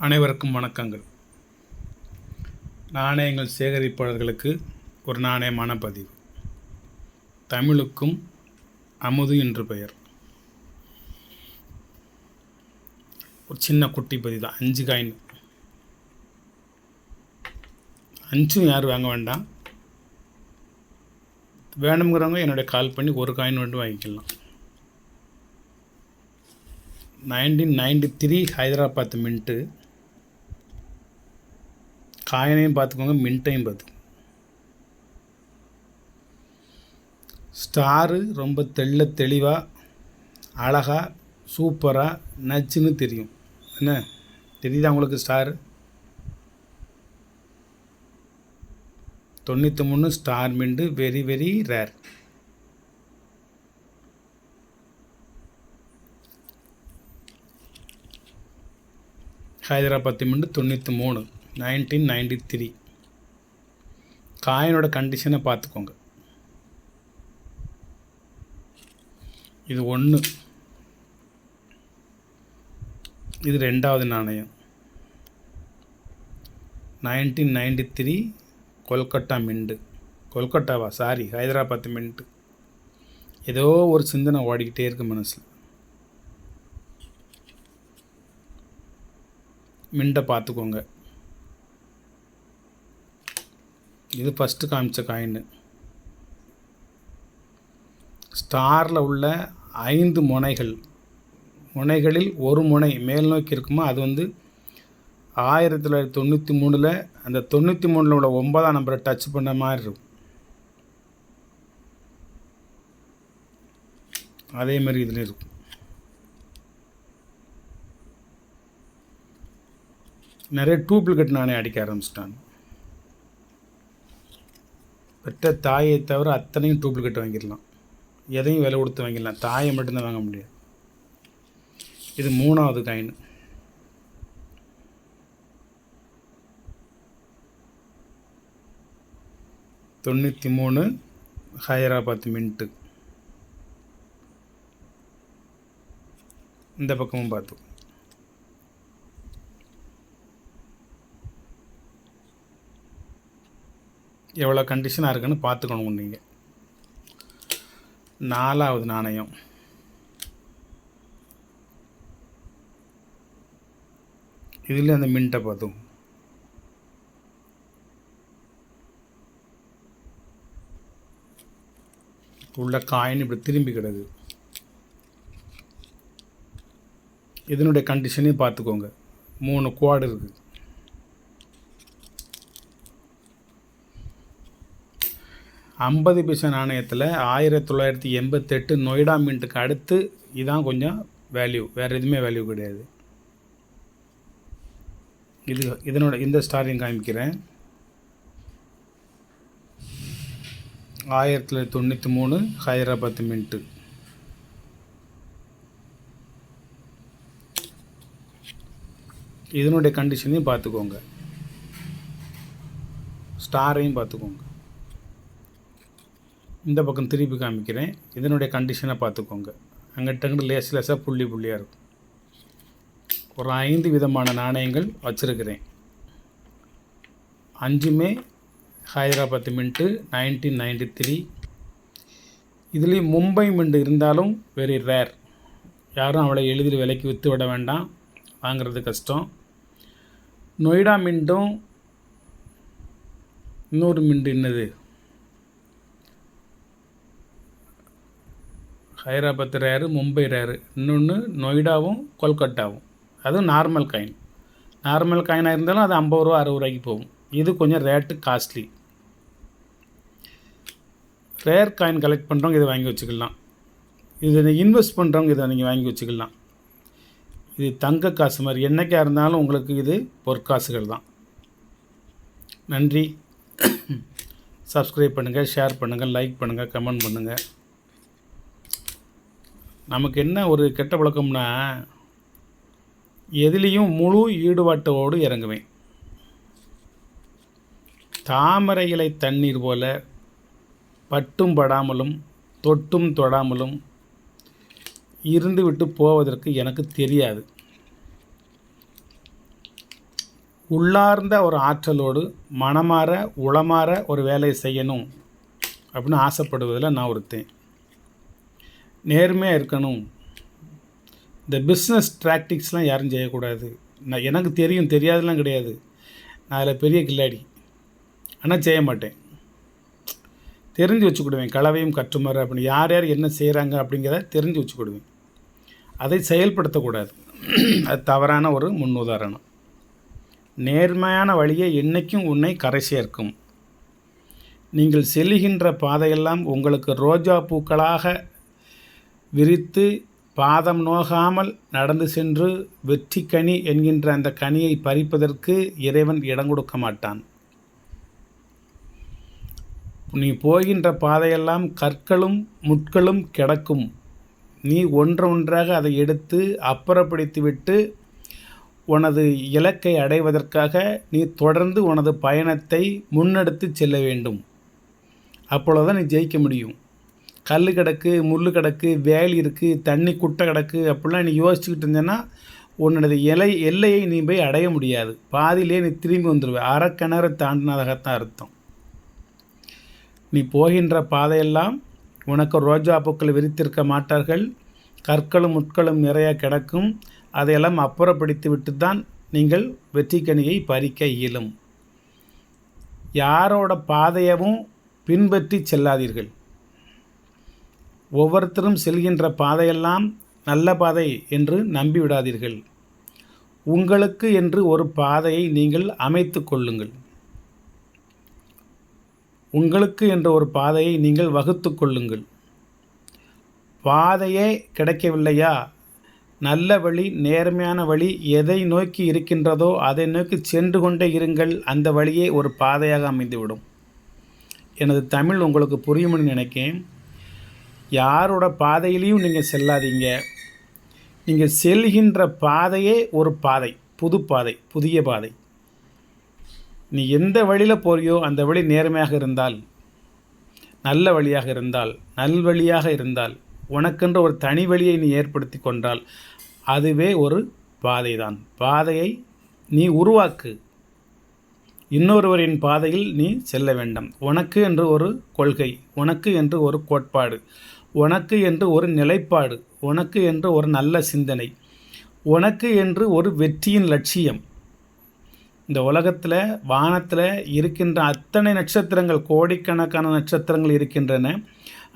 அனைவருக்கும் வணக்கங்கள். நாணயங்கள் சேகரிப்பாளர்களுக்கு ஒரு நாணயமான பதிவு. தமிழுக்கும் அமுது என்று பெயர். ஒரு சின்ன குட்டி பதிவு தான். 5 காயின். 5 யாரும் வாங்க வேண்டாம். வேணுங்கிறவங்க என்னுடைய கால் பண்ணி ஒரு காயின் மட்டும் வாங்கிக்கலாம். 1993 ஹைதராபாத் மின்ட்டு. காயினையும் பார்த்துக்கோங்க, மின்ட்டையும் பார்த்துக்கோங்க. ஸ்டாரு ரொம்ப தெளிவாக அழகாக சூப்பராக நச்சுன்னு தெரியும். என்ன தெரியுதா உங்களுக்கு? Star 93 star mint, very very rare. Hyderabad mint 93 1993. காயினோட கண்டிஷனை பார்த்துக்கோங்க. இது 1, இது 2வது நாணயம். 1993 கொல்கட்டா மின்ட்டு. கொல்கட்டாவா? Sorry, Hyderabad mint. ஏதோ ஒரு சிந்தனை ஓடிக்கிட்டே இருக்கு மனசில். மின்ட்டை பார்த்துக்கோங்க. இது ஃபஸ்ட்டு காமிச்ச காயின். ஸ்டாரில் உள்ள 5 முனைகளில் ஒரு முனை மேல் நோக்கி இருக்குமோ அது 1993 அந்த 93 உள்ள 9ஆம் நம்பரை டச் பண்ண மாதிரி இருக்கும். அதே மாதிரி இதில் இருக்கும். நிறைய டூப்ளிகேட் நானே அடிக்க ஆரம்பிச்சிட்டாங்க. பெற்ற தாயை தவிர அத்தனையும் டூப்ளிகேட் வாங்கிடலாம். எதையும் விலை கொடுத்து வாங்கிடலாம். தாயை மட்டும்தான் வாங்க முடியாது. இது 3வது காயின். $93 ஹைதராபாத் மின்ட்டு. இந்த பக்கமும் பார்த்து எவ்வளோ கண்டிஷனாக இருக்குன்னு பார்த்துக்கணும் நீங்கள். 4வது நாணயம். இதில் அந்த மின்ட்டை பார்த்தோம். உள்ள காயின் இப்படி திரும்பி கிடக்கு. இதனுடைய கண்டிஷனையும் பார்த்துக்கோங்க. 3 குவாடு இருக்குது. 50 பைசா நாணயத்தில் 1988 நொய்டா மின்ட்டுக்கு அடுத்து இதான் கொஞ்சம் வேல்யூ. வேறு எதுவுமே வேல்யூ கிடையாது. இதனோட இந்த ஸ்டாரையும் காமிக்கிறேன். 1993 ஹைதராபாத் மின்ட்டு. இதனுடைய கண்டிஷனையும் பார்த்துக்கோங்க. ஸ்டாரையும் பார்த்துக்கோங்க. இந்த பக்கம் திருப்பி காமிக்கிறேன். இதனுடைய கண்டிஷனை பார்த்துக்கோங்க. அங்கிட்ட லேஸாக புள்ளியாக இருக்கும். ஒரு 5 விதமான நாணயங்கள் வச்சுருக்கிறேன். 5மே ஹைதராபாத் மின்ட்டு 1993. இதுலேயும் மும்பை மின்ட்டு இருந்தாலும் வெரி ரேர். யாரும் அவளை எளிதில் விலைக்கு விற்று விட வேண்டாம். வாங்கிறது கஷ்டம். நொய்டா மின்ட்டும் இன்னொரு மின்ட்டு என்னது, ஹைதராபாத் ரேரு, மும்பை ரேரு. இன்னொன்று நொய்டாவும் கொல்கட்டாவும். அதுவும் நார்மல் காயின். நார்மல் காயினாக இருந்தாலும் அது 50 ரூபா 60 ரூபாய்க்கு போகும். இது கொஞ்சம் rate costly. Rare coin collect பண்ணுறவங்க இதை வாங்கி வச்சுக்கலாம். இதை இன்வெஸ்ட் பண்ணுறவங்க இதை நீங்கள் வாங்கி வச்சுக்கலாம். இது தங்க காசு மாதிரி. என்றைக்காக இருந்தாலும் உங்களுக்கு இது பொற்காசுகள் தான். நன்றி. சப்ஸ்கிரைப் பண்ணுங்கள், ஷேர் பண்ணுங்கள், லைக் பண்ணுங்கள், கமெண்ட் பண்ணுங்கள். நமக்கு என்ன ஒரு கெட்ட பழக்கம்னா, எதுலேயும் முழு ஈடுபாட்டோடு இறங்குவேன். தாமரை இலை தண்ணீர் போல பட்டும் படாமலும் தொட்டும் தொடாமலும் இருந்துவிட்டு போவதற்கு எனக்கு தெரியாது. உள்ளார்ந்த ஒரு ஆற்றலோடு மனமாற உளமாற ஒரு வேலையை செய்யணும் அப்படின்னு ஆசைப்படுவதில் நான் ஒருத்தன். நேர்மையாக இருக்கணும். இந்த பிஸ்னஸ் ட்ராக்டிக்ஸ்லாம் யாரும் செய்யக்கூடாது. எனக்கு தெரியும், தெரியாதெல்லாம் கிடையாது. நான் அதில் பெரிய கில்லாடி. ஆனால் செய்ய மாட்டேன். தெரிஞ்சு வச்சுக்கிடுவேன். களவையும் கற்றுமர அப்படின்னு யார் யார் என்ன செய்கிறாங்க அப்படிங்கிறத தெரிஞ்சு வச்சுக்கிடுவேன். அதை செயல்படுத்தக்கூடாது. அது தவறான ஒரு முன்னுதாரணம். நேர்மையான வழியை என்றைக்கும் உன்னை கரை சேர்க்கும். நீங்கள் செல்லுகின்ற பாதையெல்லாம் உங்களுக்கு ரோஜா பூக்களாக விரித்து பாதம் நோகாமல் நடந்து சென்று வெற்றி கனி என்கின்ற அந்த கனியை பறிப்பதற்கு இறைவன் இடம் கொடுக்க மாட்டான். நீ போகின்ற பாதையெல்லாம் கற்களும் முட்களும் கிடக்கும். நீ ஒன்றாக அதை எடுத்து அப்புறப்படுத்திவிட்டு உனது இலக்கை அடைவதற்காக நீ தொடர்ந்து உனது பயணத்தை முன்னெடுத்து செல்ல வேண்டும். அப்பொழுதுதான் நீ ஜெயிக்க முடியும். கல் கிடக்கு, முள் கிடக்கு, வேலி இருக்குது, தண்ணி குட்டை கிடக்கு அப்படிலாம் நீ யோசிச்சுக்கிட்டு இருந்தேன்னா உன்னோட எல்லையை நீ போய் அடைய முடியாது. பாதியிலே நீ திரும்பி வந்துடுவே. அரைக்கிணறு தாண்டினதாகத்தான் அர்த்தம். நீ போகின்ற பாதையெல்லாம் உனக்கு ரோஜா பூக்கள் விரித்திருக்க மாட்டார்கள். கற்களும் முட்களும் நிறைய கிடக்கும். அதையெல்லாம் அப்புறப்படுத்தி விட்டு தான் நீங்கள் வெற்றிக்கனியை பறிக்க இயலும். யாரோட பாதையவும் பின்பற்றி செல்லாதீர்கள். ஒவ்வொருத்தரும் செல்கின்ற பாதையெல்லாம் நல்ல பாதை என்று நம்பிவிடாதீர்கள். உங்களுக்கு என்று ஒரு பாதையை நீங்கள் அமைத்து கொள்ளுங்கள். உங்களுக்கு என்ற ஒரு பாதையை நீங்கள் வகுத்து கொள்ளுங்கள். பாதையே கிடைக்கவில்லையா? நல்ல வழி, நேர்மையான வழி எதை நோக்கி இருக்கின்றதோ அதை நோக்கி சென்று கொண்டே இருங்கள். அந்த வழியே ஒரு பாதையாக அமைந்துவிடும். எனது தமிழ் உங்களுக்கு புரியும்னு நினைக்கிறேன். யாரோட பாதையிலையும் நீங்கள் செல்லாதீங்க. நீங்கள் செல்கின்ற பாதையே ஒரு பாதை, புது பாதை, புதிய பாதை. நீ எந்த வழியில் போறியோ அந்த வழி நேர்மையாக இருந்தால், நல்ல வழியாக இருந்தால், நல்வழியாக இருந்தால், உனக்கென்ற ஒரு தனி வழியை நீ ஏற்படுத்தி கொண்டால் அதுவே ஒரு பாதை தான். பாதையை நீ உருவாக்கு. இன்னொருவரின் பாதையில் நீ செல்ல வேண்டாம். உனக்கு என்று ஒரு கொள்கை, உனக்கு என்று ஒரு கோட்பாடு, உனக்கு என்று ஒரு நிலைப்பாடு, உனக்கு என்று ஒரு நல்ல சிந்தனை, உனக்கு என்று ஒரு வெற்றியின் லட்சியம். இந்த உலகத்தில் வானத்தில் இருக்கின்ற அத்தனை நட்சத்திரங்கள், கோடிக்கணக்கான நட்சத்திரங்கள் இருக்கின்றன.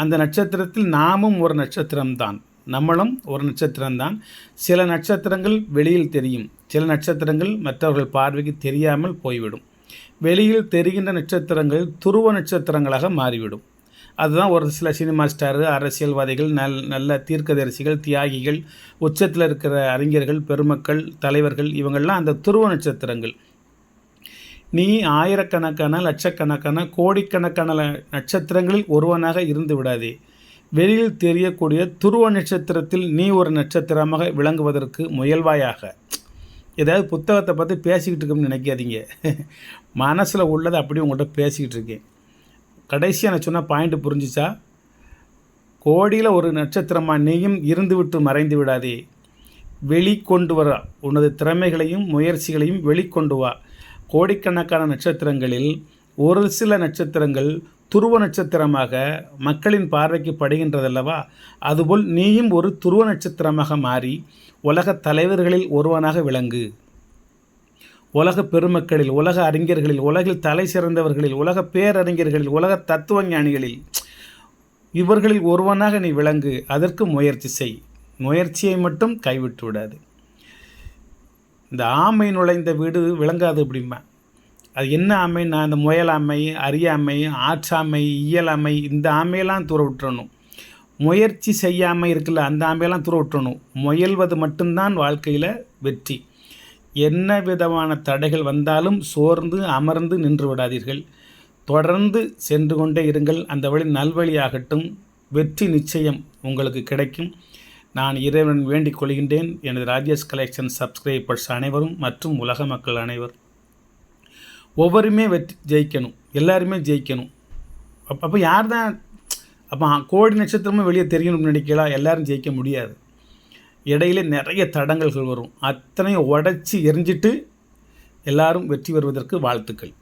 அந்த நட்சத்திரத்தில் நாமும் ஒரு நட்சத்திரம்தான். நம்மளும் ஒரு நட்சத்திரம்தான். சில நட்சத்திரங்கள் வெளியில் தெரியும், சில நட்சத்திரங்கள் மற்றவர்கள் பார்வைக்கு தெரியாமல் போய்விடும். வெளியில் தெரிகின்ற நட்சத்திரங்கள் துருவ நட்சத்திரங்களாக மாறிவிடும். அதுதான் ஒரு சில சினிமா ஸ்டார், அரசியல்வாதிகள், நல்ல தீர்க்கதரிசிகள், தியாகிகள், உச்சத்தில் இருக்கிற அறிஞர்கள், பெருமக்கள், தலைவர்கள், இவங்கள்லாம் அந்த துருவ நட்சத்திரங்கள். நீ ஆயிரக்கணக்கான, லட்சக்கணக்கான, கோடிக்கணக்கான நட்சத்திரங்களில் ஒருவனாக இருந்து விடாதே. வெளியில் தெரியக்கூடிய துருவ நட்சத்திரத்தில் நீ ஒரு நட்சத்திரமாக விளங்குவதற்கு முயல்வாயாக. ஏதாவது புத்தகத்தை பார்த்து பேசிக்கிட்டு இருக்கோம்னு நினைக்காதீங்க. மனசில் உள்ளதை அப்படியே உங்கள்கிட்ட பேசிக்கிட்டு இருக்கேன். கடைசியாக நான் சொன்ன பாயிண்ட் புரிஞ்சிச்சா? கோடியில் ஒரு நட்சத்திரமாக நீயும் இருந்து விட்டு மறைந்து விடாதே. வெளிக்கொண்டு வர உனது திறமைகளையும் முயற்சிகளையும் வெளிக்கொண்டு வா. கோடிக்கணக்கான நட்சத்திரங்களில் ஒரு சில நட்சத்திரங்கள் துருவ நட்சத்திரமாக மக்களின் பார்வைக்கு படுகின்றதல்லவா? அதுபோல் நீயும் ஒரு துருவ நட்சத்திரமாக மாறி உலக தலைவர்களில் ஒருவனாக விளங்கு. உலக பெருமக்களில், உலக அறிஞர்களில், உலகில் தலை சிறந்தவர்களில், உலக பேரறிஞர்களில், உலக தத்துவ ஞானிகளில், இவர்களில் ஒருவனாக நீ விளங்கு. அதற்கு முயற்சி செய். முயற்சியை மட்டும் கைவிட்டு விடாது. இந்த ஆமை நுழைந்த வீடு விளங்காது அப்படிம்பா. அது என்ன ஆமைன்னா, அந்த முயலாமை, அரியாமை, ஆற்றாமை, இயலாமை, இந்த ஆமையெல்லாம் தூர விட்டுறணும். முயற்சி செய்யாமல் இருக்குல்ல, அந்த ஆமையெல்லாம் தூர விட்டுறணும். முயல்வது மட்டும்தான் வாழ்க்கையில் வெற்றி. என்ன விதமான தடைகள் வந்தாலும் சோர்ந்து அமர்ந்து நின்று விடாதீர்கள். தொடர்ந்து சென்று கொண்டே இருங்கள். அந்த வழி நல்வழியாகட்டும். வெற்றி நிச்சயம் உங்களுக்கு கிடைக்கும். நான் இறைவன் வேண்டிக் கொள்கின்றேன். எனது ராஜேஷ் கலெக்ஷன் சப்ஸ்கிரைபர்ஸ் அனைவரும் மற்றும் உலக மக்கள் அனைவரும் ஒவ்வொருமே ஜெயிக்கணும். எல்லாருமே ஜெயிக்கணும். அப்போ யார் தான் அப்போ கோடி நட்சத்திரமும் வெளியே தெரியணும்னு நினைக்கலாம். எல்லோரும் ஜெயிக்க முடியாது. இடையில நிறைய தடங்கல்கள் வரும். அத்தனையும் உடச்சி எரிஞ்சிட்டு எல்லாரும் வெற்றி பெறுவதற்கு வாழ்த்துக்கள்.